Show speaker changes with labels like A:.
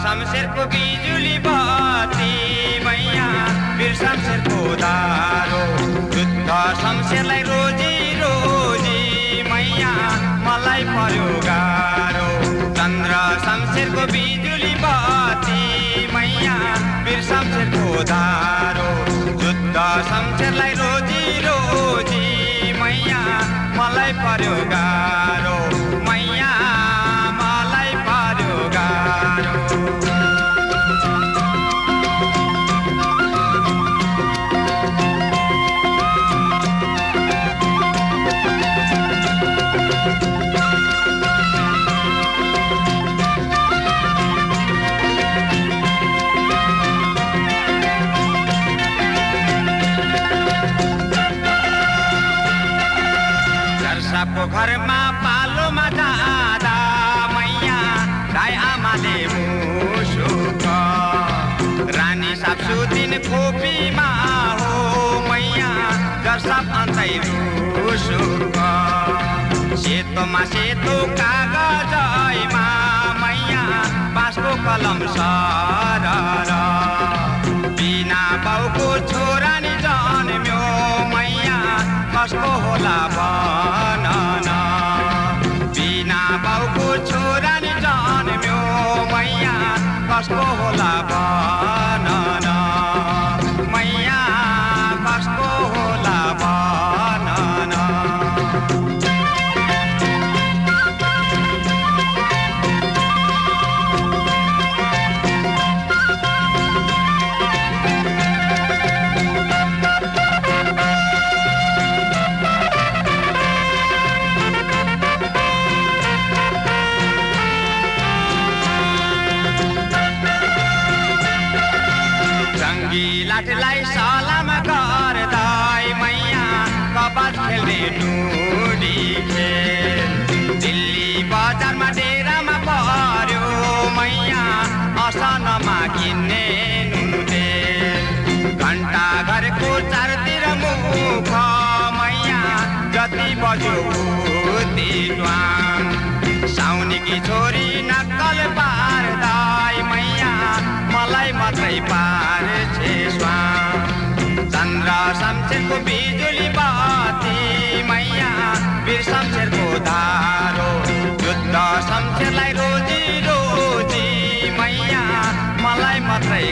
A: शमशेरको बिजुली बत्ती मैया वीर शमशेरको धारो युद्ध शमशेरलाई रोजी रोजी मैया मलाई पर्यो गाह्रो चन्द्र शमशेरको बिजुली बत्ती मैया वीर शमशेरको धारो युद्ध शमशेरलाई रोजी रोजी मैया मलाई पर्यो गाह्रो मैया मलाई पर्यो गाह्रो सबको घरमा पालोमा जाँदा मैया गाई आमाले मुसुक रानी साप सुतिन खोपीमा हो मैया जरसाप अन्तै रुसुक सेतोमा सेतो कागजैमा मैया बाँसको कलम सरर बिना बाउको छोरा नि जन्म्यो मैया कसको होला भनन बिना बाउको छोरा नि जन्म्यो मैया कसको होला भनन मैया कसको होला भनन लाठीलाई सलाम गर्दै मैया कपास खेल्ने टुडी खेल दिल्ली बजारमा डेरामा पर्यो मैया असनमा किन्ने नुने घण्टा घरको चारतिर मुख मैया जति बज्यो उति ट्वाङ साउनीकी छोरी नक्कल पार्दै मैया मलाई मात्रै पार्छे स्वाङ चन्द्र शमशेरको बिजुली बत्ती मैया वीर शमशेरको धारो युद्ध शमशेरलाई रोजी रोजी मैया मलाई मात्रै